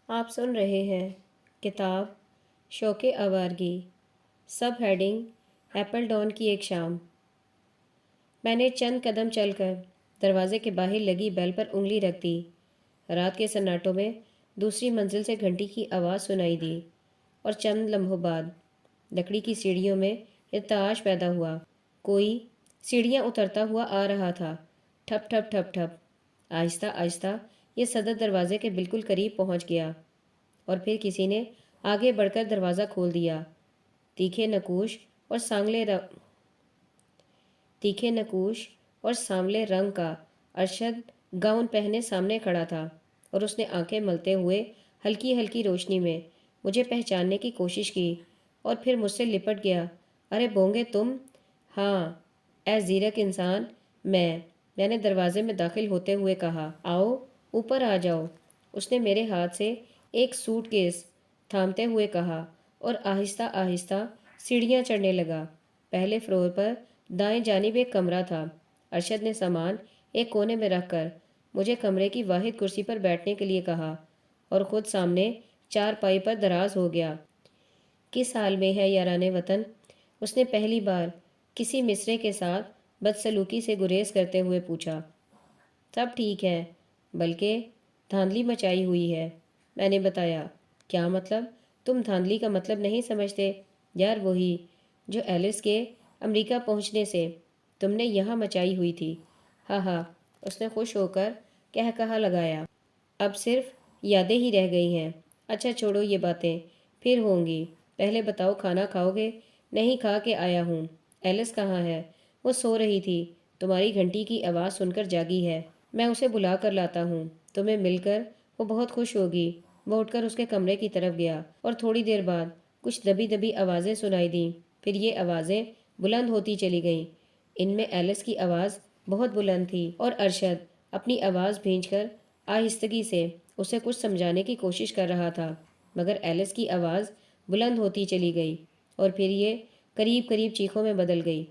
آپ سن رہے ہیں کتاب شوق آوارگی، سب ہیڈنگ ایپل ڈان کی ایک شام۔ میں نے چند قدم چل کر دروازے کے باہر لگی بیل پر انگلی رکھ دی۔ رات کے سناٹوں میں دوسری منزل سے گھنٹی کی آواز سنائی دی اور چند لمحوں بعد لکڑی کی سیڑھیوں میں ارتعاش پیدا ہوا۔ کوئی سیڑھیاں اترتا ہوا آ رہا تھا۔ ٹھپ ٹھپ ٹھپ ٹھپ۔ آہستہ آہستہ یہ صدر دروازے کے بالکل قریب پہنچ گیا اور پھر کسی نے آگے بڑھ کر دروازہ کھول دیا۔ تیکھے نقوش اور سانولے رنگ کا ارشد گاؤن پہنے سامنے کھڑا تھا اور اس نے آنکھیں ملتے ہوئے ہلکی ہلکی روشنی میں مجھے پہچاننے کی کوشش کی اور پھر مجھ سے لپٹ گیا۔ ارے بونگے تم؟ ہاں اے زیرک انسان، میں نے دروازے میں داخل ہوتے ہوئے کہا۔ آؤ اوپر آ جاؤ، اس نے میرے ہاتھ سے ایک سوٹ کیس تھامتے ہوئے کہا اور آہستہ آہستہ سیڑھیاں چڑھنے لگا۔ پہلے فلور پر دائیں جانب ایک کمرہ تھا۔ ارشد نے سامان ایک کونے میں رکھ کر مجھے کمرے کی واحد کرسی پر بیٹھنے کے لیے کہا اور خود سامنے چارپائی پر دراز ہو گیا۔ کس حال میں ہے یاران وطن؟ اس نے پہلی بار کسی مصرے کے ساتھ بدسلوکی سے گریز کرتے ہوئے پوچھا۔ سب ٹھیک ہے، بلکہ دھاندلی مچائی ہوئی ہے، میں نے بتایا۔ کیا مطلب؟ تم دھاندلی کا مطلب نہیں سمجھتے؟ یار وہی جو ایلس کے امریکہ پہنچنے سے تم نے یہاں مچائی ہوئی تھی۔ ہاں ہاں، اس نے خوش ہو کر کہا لگایا۔ اب صرف یادیں ہی رہ گئی ہیں۔ اچھا چھوڑو یہ باتیں، پھر ہوں گی۔ پہلے بتاؤ کھانا کھاؤ گے؟ نہیں، کھا کے آیا ہوں۔ ایلس کہاں ہے؟ وہ سو رہی تھی، تمہاری گھنٹی کی آواز سن کر جاگی ہے۔ میں اسے بلا کر لاتا ہوں، تمہیں مل کر وہ بہت خوش ہوگی۔ وہ اٹھ کر اس کے کمرے کی طرف گیا اور تھوڑی دیر بعد کچھ دبی دبی آوازیں سنائی دیں۔ پھر یہ آوازیں بلند ہوتی چلی گئیں۔ ان میں ایلس کی آواز بہت بلند تھی اور ارشد اپنی آواز بھینچ کر آہستگی سے اسے کچھ سمجھانے کی کوشش کر رہا تھا، مگر ایلس کی آواز بلند ہوتی چلی گئی اور پھر یہ قریب قریب چیخوں میں بدل گئی۔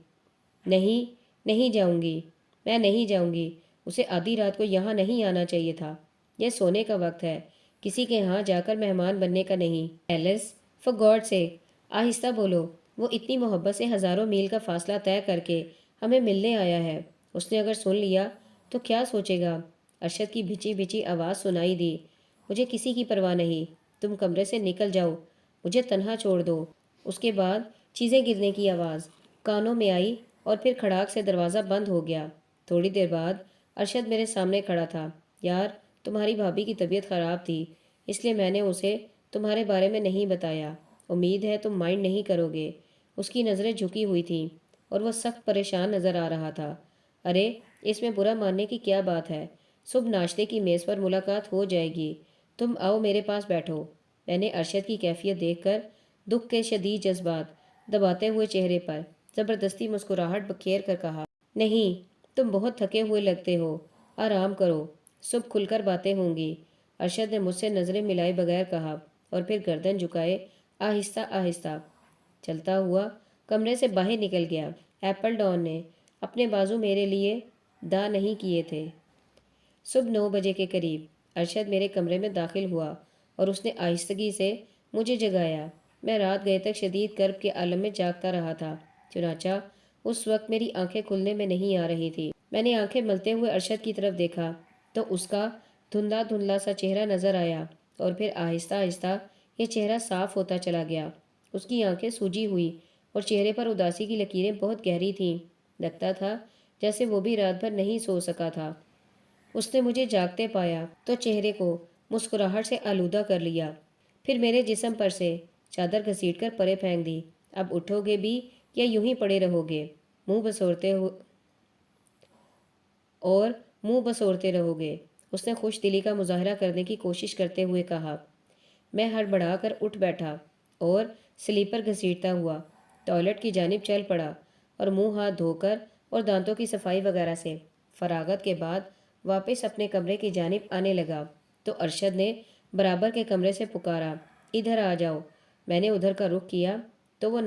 نہیں، نہیں جاؤں گی، میں نہیں جاؤں گی۔ اسے آدھی رات کو یہاں نہیں آنا چاہیے تھا۔ یہ سونے کا وقت ہے، کسی کے ہاں جا کر مہمان بننے کا نہیں۔ ایلس، فار گاڈ سیک، آہستہ بولو۔ وہ اتنی محبت سے ہزاروں میل کا فاصلہ طے کر کے ہمیں ملنے آیا ہے۔ اس نے اگر سن لیا تو کیا سوچے گا؟ ارشد کی بھچی بھچی آواز سنائی دی۔ مجھے کسی کی پرواہ نہیں، تم کمرے سے نکل جاؤ، مجھے تنہا چھوڑ دو۔ اس کے بعد چیزیں گرنے کی آواز کانوں میں آئی اور پھر کھڑاک سے دروازہ بند ہو گیا۔ تھوڑی دیر بعد ارشد میرے سامنے کھڑا تھا۔ یار تمہاری بھابھی کی طبیعت خراب تھی، اس لیے میں نے اسے تمہارے بارے میں نہیں بتایا۔ امید ہے تم مائنڈ نہیں کرو گے۔ اس کی نظریں جھکی ہوئی تھیں اور وہ سخت پریشان نظر آ رہا تھا۔ ارے اس میں برا ماننے کی کیا بات ہے؟ صبح ناشتے کی میز پر ملاقات ہو جائے گی۔ تم آؤ میرے پاس بیٹھو۔ میں نے ارشد کی کیفیت دیکھ کر دکھ کے شدید جذبات دباتے ہوئے چہرے پر زبردستی مسکراہٹ بکھیر کر کہا۔ نہیں، تم بہت تھکے ہوئے لگتے ہو، آرام کرو، صبح کھل کر باتیں ہوں گی۔ ارشد نے مجھ سے نظریں ملائے بغیر کہا اور پھر گردن جھکائے آہستہ آہستہ چلتا ہوا کمرے سے باہر نکل گیا۔ ایپل ڈان نے اپنے بازو میرے لیے دا نہیں کیے تھے۔ صبح 9 بجے کے قریب ارشد میرے کمرے میں داخل ہوا اور اس نے آہستگی سے مجھے جگایا۔ میں رات گئے تک شدید کرب کے عالم میں جاگتا رہا تھا، چنانچہ اس وقت میری آنکھیں کھلنے میں نہیں آ رہی تھی۔ میں نے آنکھیں ملتے ہوئے ارشد کی طرف دیکھا تو اس کا دھندلا دھندلا سا چہرہ نظر آیا اور پھر آہستہ آہستہ یہ چہرہ صاف ہوتا چلا گیا۔ اس کی آنکھیں سوجی ہوئی اور چہرے پر اداسی کی لکیریں بہت گہری تھیں۔ لگتا تھا جیسے وہ بھی رات بھر نہیں سو سکا تھا۔ اس نے مجھے جاگتے پایا تو چہرے کو مسکراہٹ سے آلودہ کر لیا، پھر میرے جسم پر سے چادر گھسیٹ کر پرے پھینک دی۔ اب اٹھو گے بھی یا یوں ہی پڑے رہو گے؟ منہ بسورتے رہو گے، اس نے خوش دلی کا مظاہرہ کرنے کی کوشش کرتے ہوئے کہا۔ میں ہڑبڑا کر اٹھ بیٹھا اور سلیپر گھسیٹتا ہوا ٹوائلٹ کی جانب چل پڑا اور منہ ہاتھ دھو کر اور دانتوں کی صفائی وغیرہ سے فراغت کے بعد واپس اپنے کمرے کی جانب آنے لگا تو ارشد نے برابر کے کمرے سے پکارا، ادھر آ جاؤ۔ میں نے ادھر کا رخ کیا تو وہ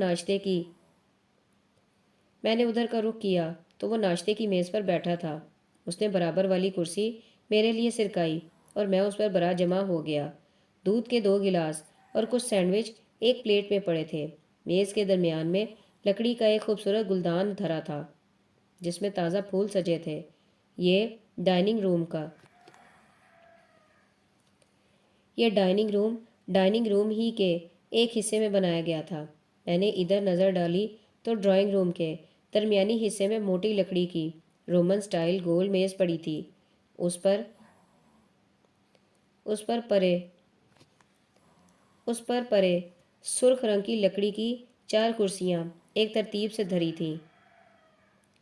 ناشتے کی میز پر بیٹھا تھا۔ اس نے برابر والی کرسی میرے لیے سرکائی اور میں اس پر برا جمع ہو گیا۔ دودھ کے 2 گلاس اور کچھ سینڈوچ ایک پلیٹ میں پڑے تھے۔ میز کے درمیان میں لکڑی کا ایک خوبصورت گلدان دھرا تھا جس میں تازہ پھول سجے تھے۔ یہ ڈائننگ روم کا یہ ڈائننگ روم ہی کے ایک حصے میں بنایا گیا تھا۔ میں نے ادھر نظر ڈالی تو ڈرائنگ روم کے درمیانی حصے میں موٹی لکڑی کی رومن سٹائل گول میز پڑی تھی۔ اس پر پرے سرخ رنگ کی لکڑی کی 4 کرسیاں ایک ترتیب سے دھری تھیں۔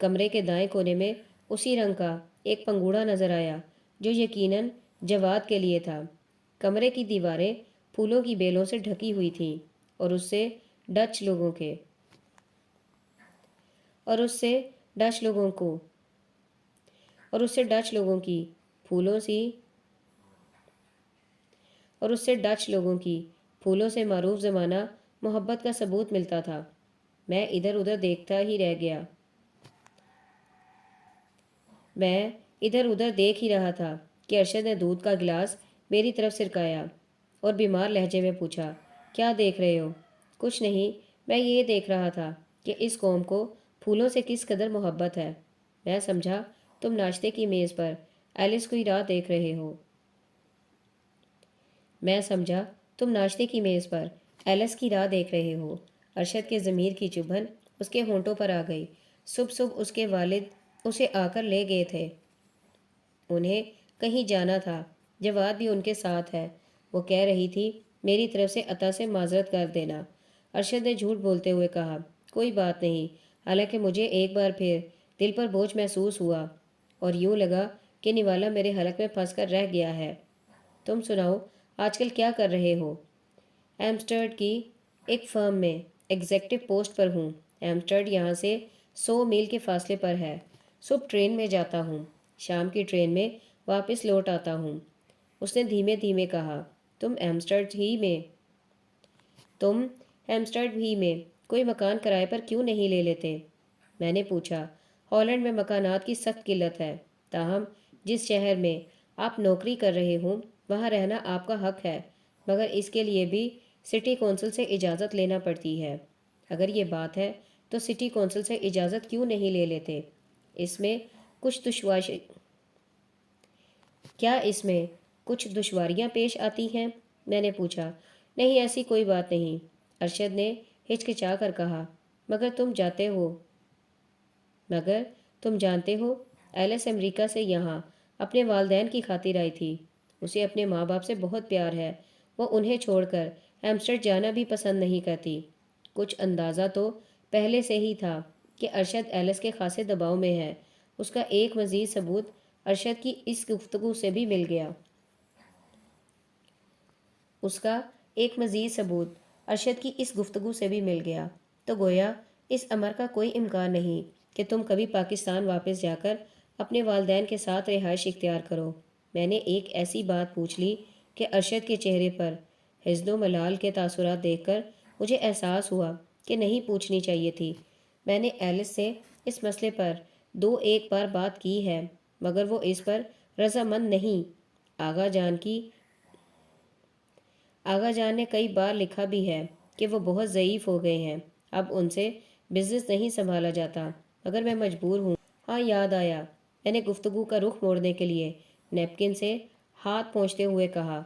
کمرے کے دائیں کونے میں اسی رنگ کا ایک پنگوڑا نظر آیا جو یقیناً جواد کے لیے تھا۔ کمرے کی دیواریں پھولوں کی بیلوں سے ڈھکی ہوئی تھیں اور اس سے ڈچ لوگوں کی پھولوں سے معروف زمانہ محبت کا ثبوت ملتا تھا۔ میں ادھر ادھر دیکھ ہی رہا تھا کہ ارشد نے دودھ کا گلاس میری طرف سرکایا اور بیمار لہجے میں پوچھا، کیا دیکھ رہے ہو؟ کچھ نہیں، میں یہ دیکھ رہا تھا کہ اس قوم کو پھولوں سے کس قدر محبت ہے۔ میں سمجھا تم ناشتے کی میز پر ایلس کی راہ دیکھ رہے ہو۔ ارشد کے ضمیر کی چبھن اس کے ہونٹوں پر آ گئی۔ صبح اس کے والد اسے آ کر لے گئے تھے۔ انہیں کہیں جانا تھا۔ جواد بھی ان کے ساتھ ہے۔ وہ کہہ رہی تھی، میری طرف سے عطا سے معذرت کر دینا۔ ارشد نے جھوٹ بولتے ہوئے کہا، کوئی بات نہیں، حالانکہ مجھے ایک بار پھر دل پر بوجھ محسوس ہوا اور یوں لگا کہ نوالا میرے حلق میں پھنس کر رہ گیا ہے۔ تم سناؤ، آج کل کیا کر رہے ہو؟ ایمسٹرڈ کی ایک فرم میں ایگزیکٹو پوسٹ پر ہوں۔ ایمسٹرڈ یہاں سے 100 میل کے فاصلے پر ہے۔ صبح ٹرین میں جاتا ہوں، شام کی ٹرین میں واپس لوٹ آتا ہوں۔ اس نے دھیمے دھیمے کہا، تم ایمسٹرڈ ہی میں کوئی مکان کرائے پر کیوں نہیں لے لیتے؟ میں نے پوچھا۔ ہالینڈ میں مکانات کی سخت قلت ہے، تاہم جس شہر میں آپ نوکری کر رہے ہوں وہاں رہنا آپ کا حق ہے، مگر اس کے لیے بھی سٹی کونسل سے اجازت لینا پڑتی ہے۔ اگر یہ بات ہے تو سٹی کونسل سے اجازت کیوں نہیں لے لیتے؟ کیا اس میں کچھ دشواریاں پیش آتی ہیں؟ میں نے پوچھا۔ نہیں، ایسی کوئی بات نہیں، ارشد نے ہچکچا کر کہا، مگر تم جانتے ہو ایلس امریکہ سے یہاں اپنے والدین کی خاطر آئی تھی۔ اسے اپنے ماں باپ سے بہت پیار ہے۔ وہ انہیں چھوڑ کر ایمسٹرڈ جانا بھی پسند نہیں کرتی۔ کچھ اندازہ تو پہلے سے ہی تھا کہ ارشد ایلس کے خاصے دباؤ میں ہے۔ اس کا ایک مزید ثبوت ارشد کی اس گفتگو سے بھی مل گیا۔ تو گویا اس امر کا کوئی امکان نہیں کہ تم کبھی پاکستان واپس جا کر اپنے والدین کے ساتھ رہائش اختیار کرو۔ میں نے ایک ایسی بات پوچھ لی کہ ارشد کے چہرے پر حزن و ملال کے تاثرات دیکھ کر مجھے احساس ہوا کہ نہیں پوچھنی چاہیے تھی۔ میں نے ایلس سے اس مسئلے پر 2-1 بار بات کی ہے، مگر وہ اس پر رضامند نہیں۔ آغا جان نے کئی بار لکھا بھی ہے کہ وہ بہت ضعیف ہو گئے ہیں، اب ان سے بزنس نہیں سنبھالا جاتا، مگر میں مجبور ہوں۔ ہاں، یاد آیا، میں نے گفتگو کا رخ موڑنے کے لیے نیپکن سے ہاتھ پوچھتے ہوئے کہا،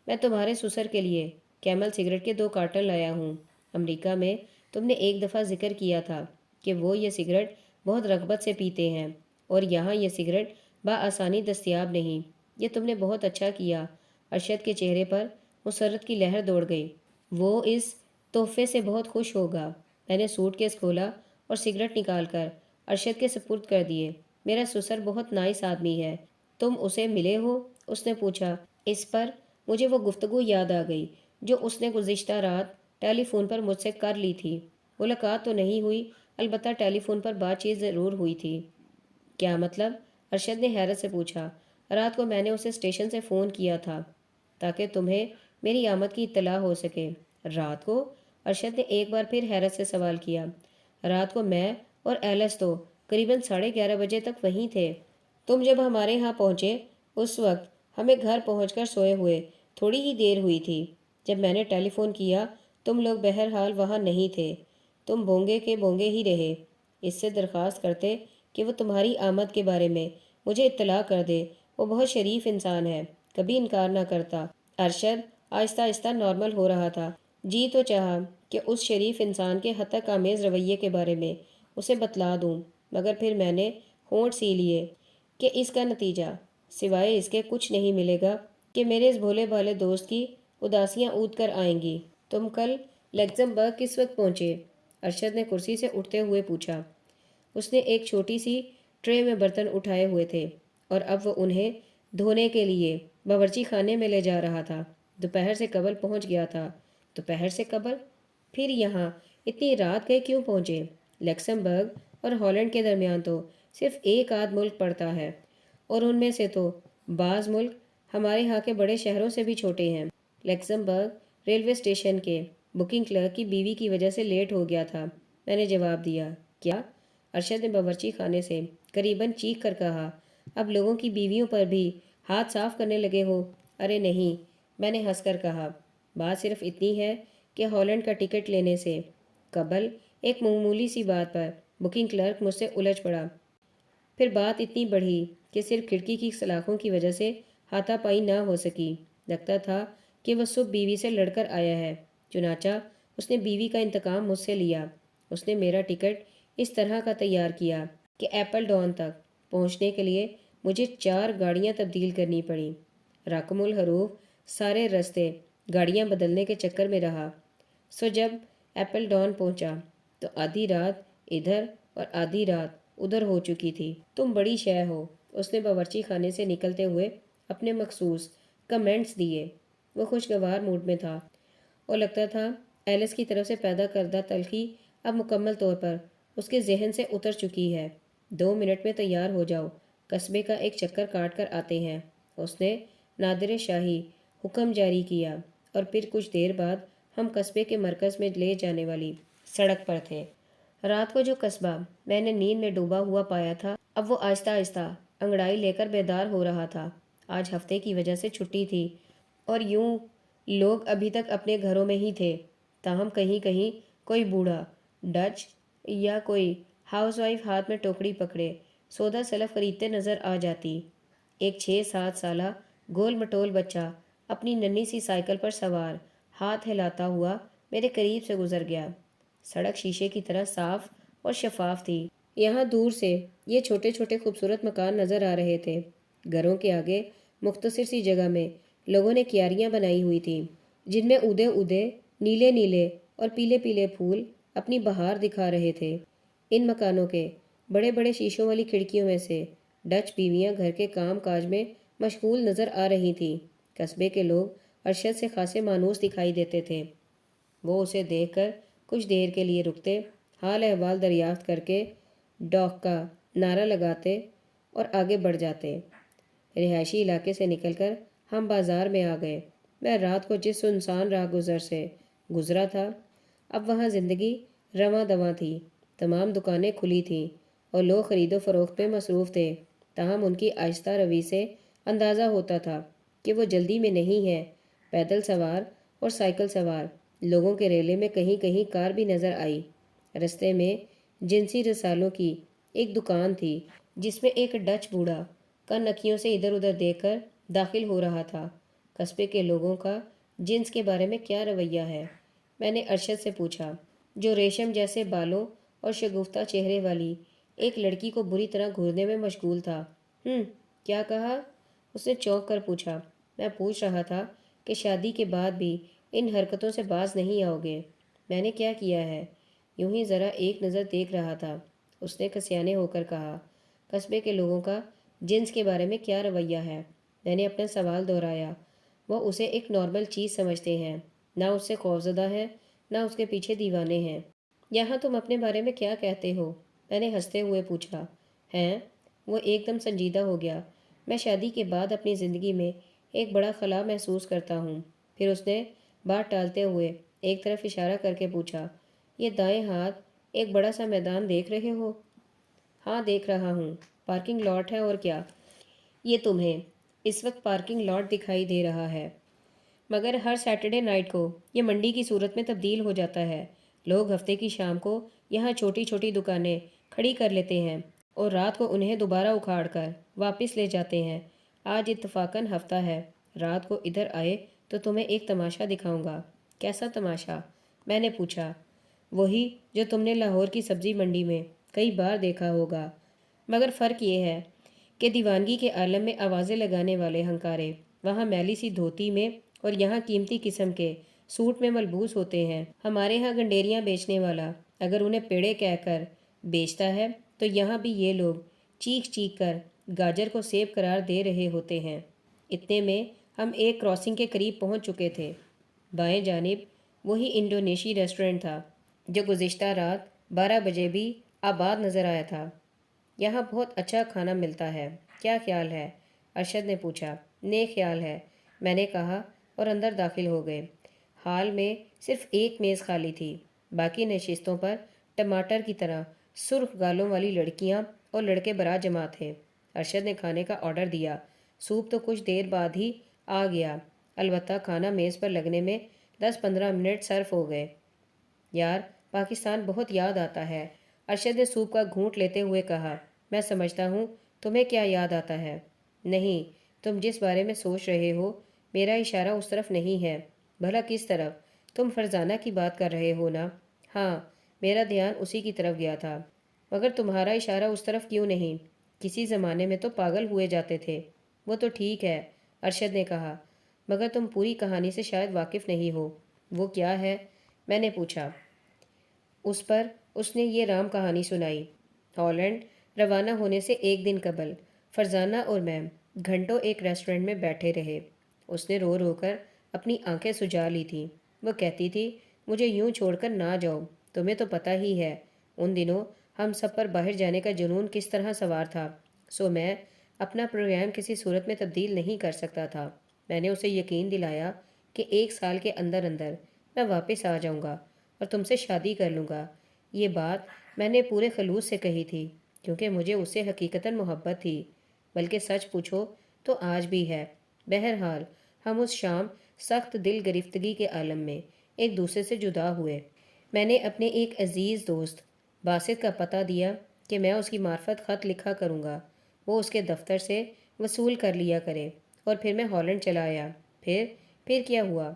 میں تمہارے سسر کے لیے کیمل سگریٹ کے 2 کارٹن لایا ہوں۔ امریکہ میں تم نے ایک دفعہ ذکر کیا تھا کہ وہ یہ سگریٹ بہت رغبت سے پیتے ہیں اور یہاں یہ سگریٹ بآسانی دستیاب نہیں۔ یہ تم نے بہت اچھا کیا۔ ارشد کے چہرے پر مسرت کی لہر دوڑ گئی۔ وہ اس تحفے سے بہت خوش ہوگا۔ میں نے سوٹ کیس کھولا اور سگریٹ نکال کر ارشد کے سپرد کر دیے۔ میرا سسر بہت نائس آدمی ہے۔ تم اسے ملے ہو؟ اس نے پوچھا۔ اس پر مجھے وہ گفتگو یاد آ گئی جو اس نے گزشتہ رات ٹیلی فون پر مجھ سے کر لی تھی۔ ملاقات تو نہیں ہوئی، البتہ ٹیلی فون پر بات چیت ضرور ہوئی تھی۔ کیا مطلب؟ ارشد نے حیرت سے پوچھا۔ رات کو میں نے اسے اسٹیشن سے فون کیا تھا تاکہ تمہیں میری آمد کی اطلاع ہو سکے۔ رات کو؟ ارشد نے ایک بار پھر حیرت سے سوال کیا۔ رات کو میں اور ایلس تو قریباً 11:30 بجے تک وہیں تھے۔ تم جب ہمارے ہاں پہنچے اس وقت ہمیں گھر پہنچ کر سوئے ہوئے تھوڑی ہی دیر ہوئی تھی۔ جب میں نے ٹیلی فون کیا تم لوگ بہرحال وہاں نہیں تھے، تم بونگے کے بونگے ہی رہے۔ اس سے درخواست کرتے کہ وہ تمہاری آمد کے بارے میں مجھے اطلاع کر دے۔ وہ بہت شریف انسان ہے، کبھی انکار نہ کرتا۔ ارشد آہستہ آہستہ نارمل ہو رہا تھا۔ جی تو چاہا کہ اس شریف انسان کے ہتک آمیز رویے کے بارے میں اسے بتلا دوں، مگر پھر میں نے ہونٹ سی لیے کہ اس کا نتیجہ سوائے اس کے کچھ نہیں ملے گا کہ میرے اس بھولے بھالے دوست کی اداسیاں اود کر آئیں گی۔ تم کل لگزمبرگ کس وقت پہنچے؟ ارشد نے کرسی سے اٹھتے ہوئے پوچھا۔ اس نے ایک چھوٹی سی ٹرے میں برتن اٹھائے ہوئے تھے اور اب وہ انہیں دھونے کے لیے باورچی خانے میں لے جا رہا تھا۔ دوپہر سے قبل پہنچ گیا تھا۔ دوپہر سے قبل؟ پھر یہاں اتنی رات گئے کیوں پہنچے؟ لکسمبرگ اور ہالینڈ کے درمیان تو صرف ایک آدھ ملک پڑتا ہے، اور ان میں سے تو بعض ملک ہمارے ہاں کے بڑے شہروں سے بھی چھوٹے ہیں۔ لکسمبرگ ریلوے اسٹیشن کے بکنگ کلرک کی بیوی کی وجہ سے لیٹ ہو گیا تھا، میں نے جواب دیا۔ کیا؟ ارشد نے باورچی خانے سے قریباً چیخ کر کہا۔ اب لوگوں کی بیویوں پر بھی ہاتھ صاف کرنے لگے ہو؟ ارے نہیں، میں نے ہنس کر کہا۔ بات صرف اتنی ہے کہ ہالینڈ کا ٹکٹ لینے سے قبل ایک معمولی سی بات پر بکنگ کلرک مجھ سے الجھ پڑا۔ پھر بات اتنی بڑھی کہ صرف کھڑکی کی سلاخوں کی وجہ سے ہاتھا پائی نہ ہو سکی۔ لگتا تھا کہ وہ صبح بیوی سے لڑ کر آیا ہے، چنانچہ اس نے بیوی کا انتقام مجھ سے لیا۔ اس نے میرا ٹکٹ اس طرح کا تیار کیا کہ ایپل ڈاؤن تک پہنچنے کے لیے مجھے 4 گاڑیاں تبدیل کرنی پڑیں۔ رقم الحروف سارے رستے گاڑیاں بدلنے کے چکر میں رہا۔ سو جب ایپل ڈاؤن پہنچا تو آدھی رات ادھر اور آدھی رات ادھر ہو چکی تھی۔ تم بڑی شے ہو، اس نے باورچی خانے سے نکلتے ہوئے اپنے مخصوص کمنٹس دیے۔ وہ خوشگوار موڈ میں تھا اور لگتا تھا ایلس کی طرف سے پیدا کردہ تلخی اب مکمل طور پر اس کے ذہن سے اتر چکی ہے۔ 2 منٹ میں تیار ہو جاؤ، قصبے کا ایک چکر کاٹ کر آتے ہیں۔ اس نے نادر شاہی حکم جاری کیا اور پھر کچھ دیر بعد ہم قصبے کے مرکز میں لے جانے والی سڑک پر تھے۔ رات کو جو قصبہ میں نے نیند میں ڈوبا ہوا پایا تھا، اب وہ آہستہ آہستہ انگڑائی لے کر بیدار ہو رہا تھا۔ آج ہفتے کی وجہ سے چھٹی تھی اور یوں لوگ ابھی تک اپنے گھروں میں ہی تھے، تاہم کہیں کہیں کوئی بوڑھا ڈچ یا کوئی ہاؤس وائف ہاتھ میں ٹوکری پکڑے سودا سلف خریدتے نظر آ جاتی۔ ایک 6-7 سالہ گول مٹول بچہ اپنی ننھی سی سائیکل پر سوار ہاتھ ہلاتا ہوا میرے قریب سے گزر گیا۔ سڑک شیشے کی طرح صاف اور شفاف تھی۔ یہاں دور سے یہ چھوٹے چھوٹے خوبصورت مکان نظر آ رہے تھے۔ گھروں کے آگے مختصر سی جگہ میں لوگوں نے کیاریاں بنائی ہوئی تھیں، جن میں اودے اودے نیلے نیلے اور پیلے پیلے پھول اپنی بہار دکھا رہے تھے۔ ان مکانوں کے بڑے بڑے شیشوں والی کھڑکیوں میں سے ڈچ بیویاں گھر کے کام کاج میں مشغول نظر آ رہی تھیں۔ قصبے کے لوگ ارشد سے خاصے مانوس دکھائی دیتے تھے۔ وہ اسے دیکھ کر کچھ دیر کے لیے رکتے، حال احوال دریافت کر کے ڈاک کا نعرہ لگاتے اور آگے بڑھ جاتے۔ رہائشی علاقے سے نکل کر ہم بازار میں آ گئے۔ میں رات کو جس سنسان راہ گزر سے گزرا تھا، اب وہاں زندگی رواں دواں تھی۔ تمام دکانیں کھلی تھیں اور لوگ خرید و فروخت میں مصروف تھے، تاہم ان کی آہستہ روی سے اندازہ ہوتا تھا کہ وہ جلدی میں نہیں ہے۔ پیدل سوار اور سائیکل سوار لوگوں کے ریلے میں کہیں کہیں کار بھی نظر آئی۔ رستے میں جنسی رسالوں کی ایک دکان تھی، جس میں ایک ڈچ بوڑھا کنکیوں سے ادھر ادھر دیکھ کر داخل ہو رہا تھا۔ قصبے کے لوگوں کا جنس کے بارے میں کیا رویہ ہے؟ میں نے ارشد سے پوچھا، جو ریشم جیسے بالوں اور شگفتہ چہرے والی ایک لڑکی کو بری طرح گھورنے میں مشغول تھا۔ کیا کہا؟ اس نے چونک کر پوچھا۔ میں پوچھ رہا تھا کہ شادی کے بعد بھی ان حرکتوں سے باز نہیں آؤ گے؟ میں نے کیا کیا ہے؟ یوں ہی ذرا ایک نظر دیکھ رہا تھا۔ اس نے کسیانے ہو کر کہا، قصبے کے لوگوں کا جنس کے بارے میں کیا رویہ ہے؟ میں نے اپنا سوال دہرایا۔ وہ اسے ایک نارمل چیز سمجھتے ہیں، نہ اس سے خوفزدہ ہیں، نہ اس کے پیچھے دیوانے ہیں۔ یہاں تم اپنے بارے میں کیا کہتے ہو؟ میں نے ہنستے ہوئے پوچھا۔ ہیں؟ وہ ایک دم سنجیدہ ہو گیا۔ میں شادی کے بعد اپنی زندگی میں ایک بڑا خلا محسوس کرتا ہوں۔ پھر اس نے بات ٹالتے ہوئے ایک طرف اشارہ کر کے پوچھا، یہ دائیں ہاتھ ایک بڑا سا میدان دیکھ رہے ہو؟ ہاں دیکھ رہا ہوں، پارکنگ لاٹ ہے اور کیا۔ یہ تمہیں اس وقت پارکنگ لاٹ دکھائی دے رہا ہے؟ مگر ہر سیٹرڈے نائٹ کو یہ منڈی کی صورت میں تبدیل ہو جاتا ہے۔ لوگ ہفتے کی شام کو یہاں چھوٹی چھوٹی دکانیں کھڑی کر لیتے ہیں اور رات کو انہیں دوبارہ اکھاڑ کر واپس لے جاتے ہیں۔ آج اتفاقاً ہفتہ ہے، رات کو ادھر آئے تو تمہیں ایک تماشا دکھاؤں گا۔ کیسا تماشا؟ میں نے پوچھا۔ وہی جو تم نے لاہور کی سبزی منڈی میں کئی بار دیکھا ہوگا، مگر فرق یہ ہے کہ دیوانگی کے عالم میں آوازیں لگانے والے ہنکارے وہاں میلی سی دھوتی میں اور یہاں قیمتی قسم کے سوٹ میں ملبوس ہوتے ہیں۔ ہمارے ہاں گنڈیریاں بیچنے والا اگر انہیں پیڑے کہہ کر بیچتا ہے تو یہاں بھی یہ لوگ چیخ چیخ کر گاجر کو سیب قرار دے رہے ہوتے ہیں۔ اتنے میں ہم ایک کراسنگ کے قریب پہنچ چکے تھے۔ بائیں جانب وہی انڈونیشی ریسٹورنٹ تھا جو گزشتہ رات 12 بجے بھی آباد نظر آیا تھا۔ یہاں بہت اچھا کھانا ملتا ہے، کیا خیال ہے؟ ارشد نے پوچھا۔ نیک خیال ہے، میں نے کہا اور اندر داخل ہو گئے۔ ہال میں صرف ایک میز خالی تھی، باقی نشستوں پر ٹماٹر کی طرح سرخ گالوں والی لڑکیاں اور لڑکے برا جمع تھے۔ ارشد نے کھانے کا آرڈر دیا۔ سوپ تو کچھ دیر بعد ہی آ گیا، البتہ کھانا میز پر لگنے میں 10-15 منٹ صرف ہو گئے۔ یار، پاکستان بہت یاد آتا ہے، ارشد نے سوپ کا گھونٹ لیتے ہوئے کہا۔ میں سمجھتا ہوں، تمہیں کیا یاد آتا ہے؟ نہیں، تم جس بارے میں سوچ رہے ہو میرا اشارہ اس طرف نہیں ہے۔ بھلا کس طرف؟ تم فرزانہ کی بات کر رہے ہو نا؟ ہاں، میرا دھیان اسی کی طرف گیا تھا، مگر تمہارا اشارہ اس طرف کیوں نہیں؟ کسی زمانے میں تو پاگل ہوئے جاتے تھے۔ وہ تو ٹھیک ہے، ارشد نے کہا، مگر تم پوری کہانی سے شاید واقف نہیں ہو۔ وہ کیا ہے؟ میں نے پوچھا۔ اس پر اس نے یہ رام کہانی سنائی۔ ہالینڈ روانہ ہونے سے ایک دن قبل فرزانہ اور میں گھنٹوں ایک ریسٹورنٹ میں بیٹھے رہے۔ اس نے رو رو کر اپنی آنکھیں سجا لی تھیں۔ وہ کہتی تھی، مجھے یوں چھوڑ کر نہ جاؤ، تمہیں تو پتہ ہی ہے ان دنوں ہم سب پر باہر جانے کا جنون کس طرح سوار تھا، سو میں اپنا پروگرام کسی صورت میں تبدیل نہیں کر سکتا تھا۔ میں نے اسے یقین دلایا کہ 1 سال کے اندر اندر میں واپس آ جاؤں گا اور تم سے شادی کر لوں گا۔ یہ بات میں نے پورے خلوص سے کہی تھی کیونکہ مجھے اس سے حقیقتاً محبت تھی، بلکہ سچ پوچھو تو آج بھی ہے۔ بہرحال ہم اس شام سخت دل گرفتگی کے عالم میں ایک دوسرے سے جدا ہوئے۔ میں نے اپنے ایک عزیز دوست باسط کا پتہ دیا کہ میں اس کی معرفت خط لکھا کروں گا، وہ اس کے دفتر سے وصول کر لیا کرے، اور پھر میں ہالینڈ چلا آیا۔ پھر کیا ہوا؟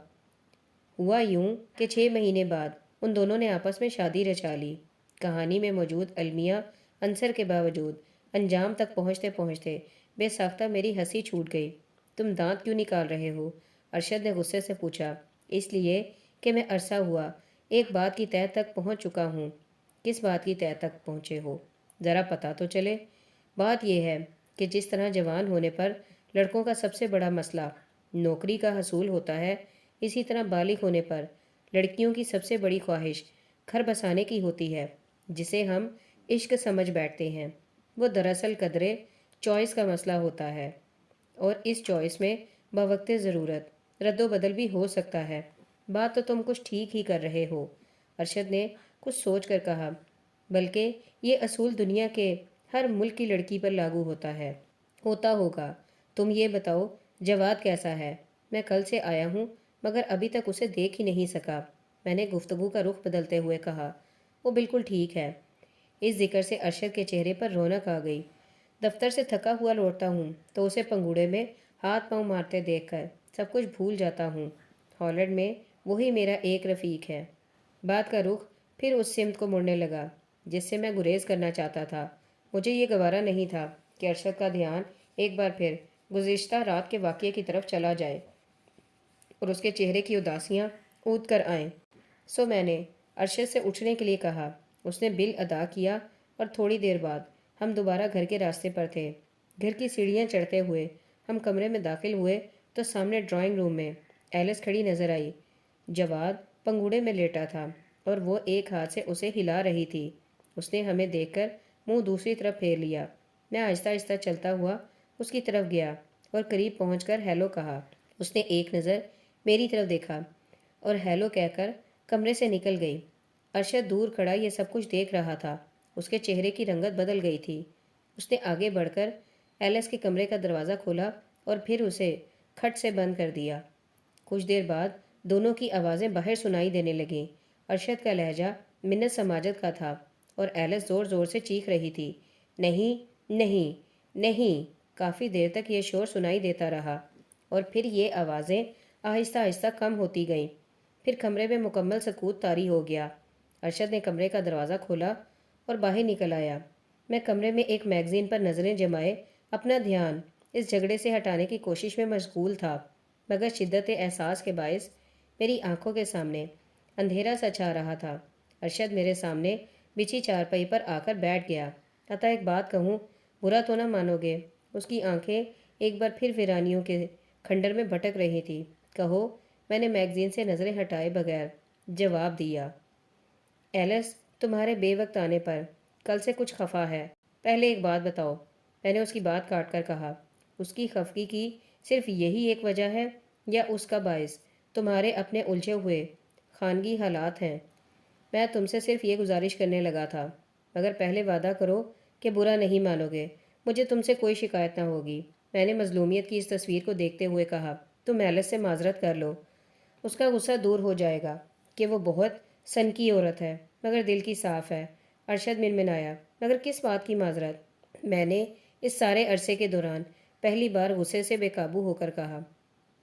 ہوا یوں کہ 6 مہینے بعد ان دونوں نے آپس میں شادی رچا لی۔ کہانی میں موجود المیہ عنصر کے باوجود انجام تک پہنچتے پہنچتے بے ساختہ میری ہنسی چھوٹ گئی۔ تم دانت کیوں نکال رہے ہو؟ ارشد نے غصے سے پوچھا۔ اس لیے کہ میں عرصہ ہوا ایک بات کی تہہ تک پہنچ چکا ہوں۔ کس بات کی تہہ تک پہنچے ہو؟ ذرا پتہ تو چلے۔ بات یہ ہے کہ جس طرح جوان ہونے پر لڑکوں کا سب سے بڑا مسئلہ نوکری کا حصول ہوتا ہے، اسی طرح بالغ ہونے پر لڑکیوں کی سب سے بڑی خواہش گھر بسانے کی ہوتی ہے، جسے ہم عشق سمجھ بیٹھتے ہیں۔ وہ دراصل قدرے چوائس کا مسئلہ ہوتا ہے، اور اس چوائس میں بوقت ضرورت رد و بدل بھی ہو سکتا ہے۔ بات تو تم کچھ ٹھیک ہی کر رہے ہو، ارشد نے کچھ سوچ کر کہا، بلکہ یہ اصول دنیا کے ہر ملک کی لڑکی پر لاگو ہوتا ہے۔ ہوتا ہوگا۔ تم یہ بتاؤ، جواد کیسا ہے؟ میں کل سے آیا ہوں مگر ابھی تک اسے دیکھ ہی نہیں سکا، میں نے گفتگو کا رخ بدلتے ہوئے کہا۔ وہ بالکل ٹھیک ہے۔ اس ذکر سے ارشد کے چہرے پر رونق آ گئی۔ دفتر سے تھکا ہوا لوٹتا ہوں تو اسے پنگوڑے میں ہاتھ پاؤں مارتے دیکھ کر سب کچھ بھول جاتا ہوں۔ ہالینڈ میں وہی میرا ایک رفیق ہے۔ بات کا رخ پھر اس سمت کو مڑنے لگا جس سے میں گریز کرنا چاہتا تھا۔ مجھے یہ گوارا نہیں تھا کہ ارشد کا دھیان ایک بار پھر گزشتہ رات کے واقعے کی طرف چلا جائے اور اس کے چہرے کی اداسیاں اود کر آئیں، سو میں نے ارشد سے اٹھنے کے لیے کہا۔ اس نے بل ادا کیا اور تھوڑی دیر بعد ہم دوبارہ گھر کے راستے پر تھے۔ گھر کی سیڑھیاں چڑھتے ہوئے ہم کمرے میں داخل ہوئے تو سامنے ڈرائنگ روم میں ایلس کھڑی نظر آئی۔ جواد پنگوڑے میں لیٹا تھا اور وہ ایک ہاتھ سے اسے ہلا رہی تھی۔ اس نے ہمیں دیکھ کر منہ دوسری طرف پھیر لیا۔ میں آہستہ آہستہ چلتا ہوا اس کی طرف گیا اور قریب پہنچ کر ہیلو کہا۔ اس نے ایک نظر میری طرف دیکھا اور ہیلو کہہ کر کمرے سے نکل گئی۔ ارشد دور کھڑا یہ سب کچھ دیکھ رہا تھا۔ اس کے چہرے کی رنگت بدل گئی تھی۔ اس نے آگے بڑھ کر ایلس کے کمرے کا دروازہ کھولا اور پھر اسے کھٹ سے بند کر دیا۔ کچھ دیر بعد دونوں کی آوازیں باہر سنائی دینے لگیں۔ ارشد کا لہجہ منت سماجت کا تھا اور ایلس زور زور سے چیخ رہی تھی، نہیں نہیں نہیں۔ کافی دیر تک یہ شور سنائی دیتا رہا اور پھر یہ آوازیں آہستہ آہستہ کم ہوتی گئیں۔ پھر کمرے میں مکمل سکوت طاری ہو گیا۔ ارشد نے کمرے کا دروازہ کھولا اور باہر نکل آیا۔ میں کمرے میں ایک میگزین پر نظریں جمائے اپنا دھیان اس جھگڑے سے ہٹانے کی کوشش میں مشغول تھا، مگر شدت احساس کے باعث میری آنکھوں کے سامنے اندھیرا سا چھا رہا تھا۔ ارشد میرے سامنے بچھی چارپائی پر آ کر بیٹھ گیا۔ عطا ایک بات کہوں، برا تو نہ مانو گے؟ اس کی آنکھیں ایک بار پھر ویرانیوں کے کھنڈر میں بھٹک رہی تھی۔ کہو، میں نے میگزین سے نظریں ہٹائے بغیر جواب دیا۔ ایلس تمہارے بے وقت آنے پر کل سے کچھ خفا ہے۔ پہلے ایک بات بتاؤ، میں نے اس کی بات کاٹ کر کہا۔ اس کی خفگی کی صرف یہی ایک وجہ ہے یا اس کا باعث تمہارے اپنے الجھے ہوئے خانگی حالات ہیں؟ میں تم سے صرف یہ گزارش کرنے لگا تھا، مگر پہلے وعدہ کرو کہ برا نہیں مانو گے۔ مجھے تم سے کوئی شکایت نہ ہوگی۔ میں نے مظلومیت کی اس تصویر کو دیکھتے ہوئے کہا، تم ایلس سے معذرت کر لو، اس کا غصہ دور ہو جائے گا کہ وہ بہت سنکی عورت ہے مگر دل کی صاف ہے۔ ارشد منمنایا، مگر کس بات کی معذرت؟ میں نے اس سارے عرصے کے دوران پہلی بار غصے سے بے قابو ہو کر کہا،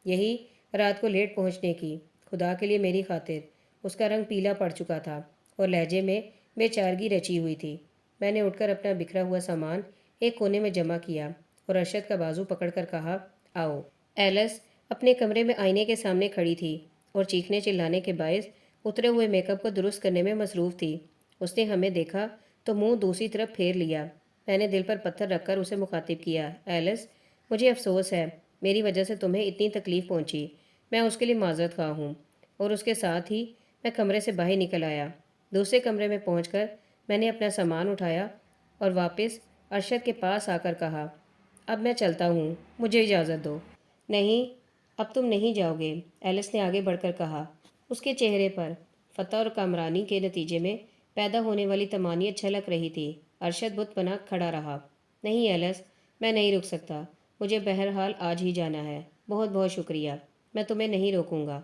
یہی رات کو لیٹ پہنچنے کی۔ خدا کے لیے میری خاطر۔ اس کا رنگ پیلا پڑ چکا تھا اور لہجے میں بے چارگی رچی ہوئی تھی۔ میں نے اٹھ کر اپنا بکھرا ہوا سامان ایک کونے میں جمع کیا اور ارشد کا بازو پکڑ کر کہا، آؤ۔ ایلس اپنے کمرے میں آئینے کے سامنے کھڑی تھی اور چیخنے چلانے کے باعث اترے ہوئے میک اپ کو درست کرنے میں مصروف تھی۔ اس نے ہمیں دیکھا تو منہ دوسری طرف پھیر لیا۔ میں نے دل پر پتھر رکھ کر اسے مخاطب کیا، ایلس، مجھے افسوس ہے میری وجہ سے تمہیں اتنی تکلیف پہنچی۔ میں اس کے لیے معذرت خواہ ہوں۔ اور اس کے ساتھ ہی میں کمرے سے باہر نکل آیا۔ دوسرے کمرے میں پہنچ کر میں نے اپنا سامان اٹھایا اور واپس ارشد کے پاس آ کر کہا، اب میں چلتا ہوں، مجھے اجازت دو۔ نہیں، اب تم نہیں جاؤ گے، ایلس نے آگے بڑھ کر کہا۔ اس کے چہرے پر فتح اور کامرانی کے نتیجے میں پیدا ہونے والی طمانینت چھلک رہی تھی۔ ارشد بت بنا کھڑا رہا۔ نہیں ایلس، میں نہیں رک سکتا، مجھے بہرحال آج ہی جانا ہے۔ بہت بہت شکریہ، میں تمہیں نہیں روکوں گا۔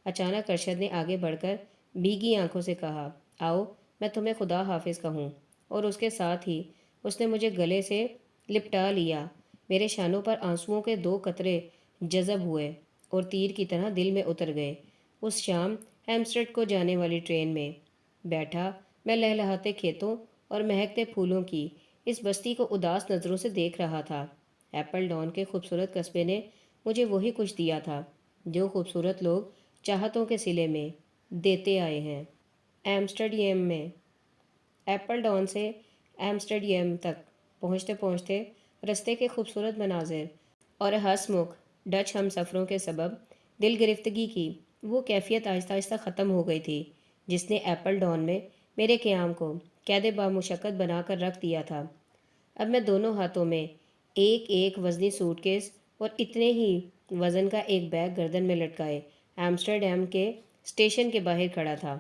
اچانک ارشد نے آگے بڑھ کر بھیگی آنکھوں سے کہا، آؤ میں تمہیں خدا حافظ کہوں۔ اور اس کے ساتھ ہی اس نے مجھے گلے سے لپٹا لیا۔ میرے شانوں پر آنسوؤں کے 2 قطرے جذب ہوئے اور تیر کی طرح دل میں اتر گئے۔ اس شام ہیمسٹڈ کو جانے والی ٹرین میں بیٹھا میں لہلہاتے کھیتوں اور مہکتے پھولوں کی اس بستی کو اداس نظروں سے دیکھ رہا تھا۔ ایپل ڈاؤن کے خوبصورت قصبے نے مجھے وہی کچھ دیا تھا جو خوبصورت لوگ چاہتوں کے صلے میں دیتے آئے ہیں۔ ایمسٹرڈیم میں ایپل ڈاؤن سے ایمسٹرڈیم تک پہنچتے پہنچتے رستے کے خوبصورت مناظر اور ہنس مکھ ڈچ ہم سفروں کے سبب دل گرفتگی کی وہ کیفیت آہستہ آہستہ ختم ہو گئی تھی جس نے ایپل ڈاؤن میں میرے قیام کو قید بامشقت بنا کر رکھ دیا تھا۔ اب میں دونوں ہاتھوں میں ایک ایک وزنی سوٹ کیس اور اتنے ہی وزن کا ایک بیگ گردن میں لٹکائے ایمسٹرڈیم کے اسٹیشن کے باہر کھڑا تھا۔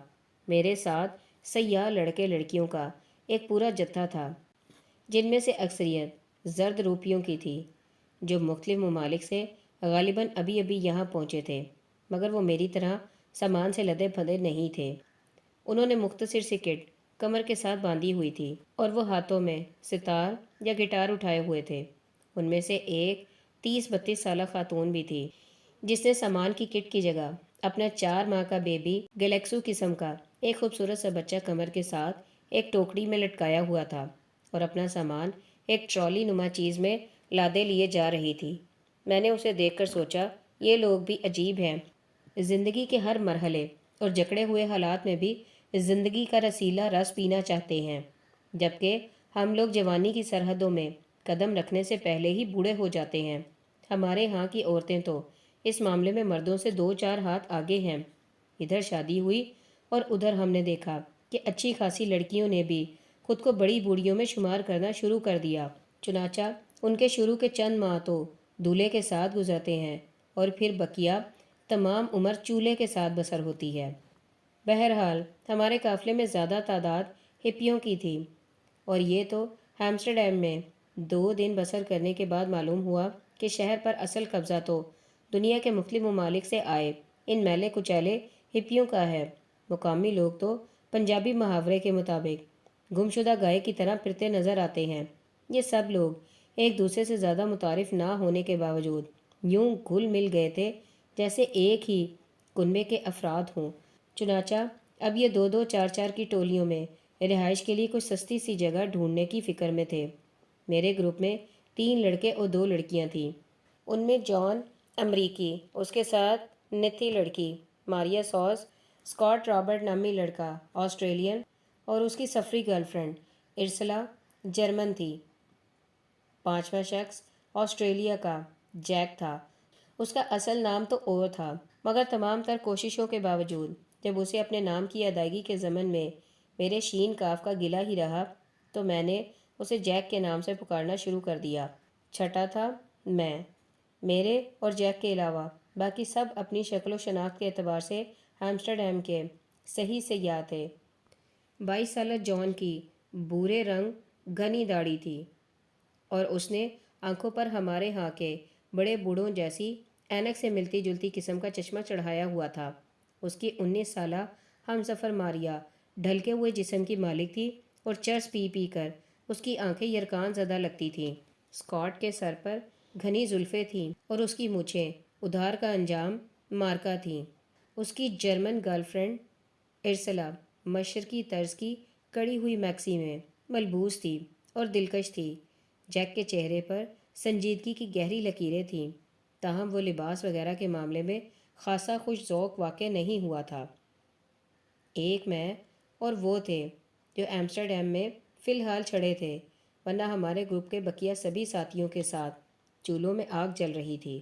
میرے ساتھ سیاح لڑکے لڑکیوں کا ایک پورا جتھا تھا، جن میں سے اکثریت زرد روپیوں کی تھی، جو مختلف ممالک سے غالباً ابھی ابھی یہاں پہنچے تھے، مگر وہ میری طرح سامان سے لدے پھدے نہیں تھے۔ انہوں نے مختصر سی کٹ کمر کے ساتھ باندھی ہوئی تھی اور وہ ہاتھوں میں ستار یا گٹار اٹھائے ہوئے تھے۔ ان میں سے ایک 30-32 سالہ خاتون بھی تھی جس نے سامان کی کٹ کی جگہ اپنا 4 ماہ کا بیبی گلیکسو قسم کا ایک خوبصورت سا بچہ کمر کے ساتھ ایک ٹوکری میں لٹکایا ہوا تھا اور اپنا سامان ایک ٹرالی نما چیز میں لادے لیے جا رہی تھی۔ میں نے اسے دیکھ کر سوچا، یہ لوگ بھی عجیب ہیں، زندگی کے ہر مرحلے اور جکڑے ہوئے حالات میں بھی زندگی کا رسیلا رس پینا چاہتے ہیں، جبکہ ہم لوگ جوانی کی سرحدوں میں قدم رکھنے سے پہلے ہی بوڑھے ہو جاتے ہیں۔ ہمارے ہاں کی عورتیں تو اس معاملے میں مردوں سے 2-4 ہاتھ آگے ہیں۔ ادھر شادی ہوئی اور ادھر ہم نے دیکھا کہ اچھی خاصی لڑکیوں نے بھی خود کو بڑی بوڑھیوں میں شمار کرنا شروع کر دیا۔ چنانچہ ان کے شروع کے چند ماہ تو دولہے کے ساتھ گزرتے ہیں اور پھر بقیہ تمام عمر چولہے کے ساتھ بسر ہوتی ہے۔ بہرحال ہمارے قافلے میں زیادہ تعداد ہپیوں کی تھی اور یہ تو ہیمسٹرڈیم میں 2 دن بسر کرنے کے بعد معلوم ہوا کہ شہر پر اصل قبضہ تو دنیا کے مختلف ممالک سے آئے ان میلے کچیلے ہپیوں کا ہے۔ مقامی لوگ تو پنجابی محاورے کے مطابق گمشدہ گائے کی طرح پھرتے نظر آتے ہیں۔ یہ سب لوگ ایک دوسرے سے زیادہ متعارف نہ ہونے کے باوجود یوں گھل مل گئے تھے جیسے ایک ہی کنبے کے افراد ہوں۔ چنانچہ اب یہ دو دو چار چار کی ٹولیوں میں رہائش کے لیے کوئی سستی سی جگہ ڈھونڈنے کی فکر میں تھے۔ میرے گروپ میں 3 لڑکے اور 2 لڑکیاں تھیں۔ ان میں جان امریکی، اس کے ساتھ نتھی لڑکی، ماریا سوس، اسکاٹ رابرٹ نامی لڑکا آسٹریلین، اور اس کی سفری گرل فرینڈ ارسلا جرمن تھی۔ 5واں شخص آسٹریلیا کا جیک تھا۔ اس کا اصل نام تو اور تھا، مگر تمام تر کوششوں کے باوجود جب اسے اپنے نام کی ادائیگی کے ضمن میں میرے شین کاف کا گلہ ہی رہا تو میں نے اسے جیک کے نام سے پکارنا شروع کر دیا۔ چھٹا تھا میں۔ میرے اور جیک کے علاوہ باقی سب اپنی شکل و شناخت کے اعتبار سے ایمسٹرڈیم کے صحیح سیاح تھے۔ 22 سالہ جان کی بھورے رنگ گھنی داڑھی تھی اور اس نے آنکھوں پر ہمارے ہاں کے بڑے بوڑھوں جیسی اینک سے ملتی جلتی قسم کا چشمہ چڑھایا ہوا تھا۔ اس کی 19 سالہ ہم سفر ماریا ڈھلکے ہوئے جسم کی مالک تھی اور چرس پی پی کر اس کی آنکھیں یرکان زدہ لگتی تھیں۔ اسکاٹ کے سر پر گھنی زلفیں تھیں اور اس کی مونچھیں ادھار کا انجام مارکا تھیں۔ اس کی جرمن گرل فرینڈ ارسلا مشرقی طرز کی کڑی ہوئی میکسی میں ملبوس تھی اور دلکش تھی۔ جیک کے چہرے پر سنجیدگی کی گہری لکیریں تھیں، تاہم وہ لباس وغیرہ کے معاملے میں خاصا خوش ذوق واقع نہیں ہوا تھا۔ ایک میں اور وہ تھے جو ایمسٹرڈیم میں فی الحال چھڑے تھے، ورنہ ہمارے گروپ کے بقیہ سبھی ساتھیوں کے ساتھ چولہوں میں آگ جل رہی تھی۔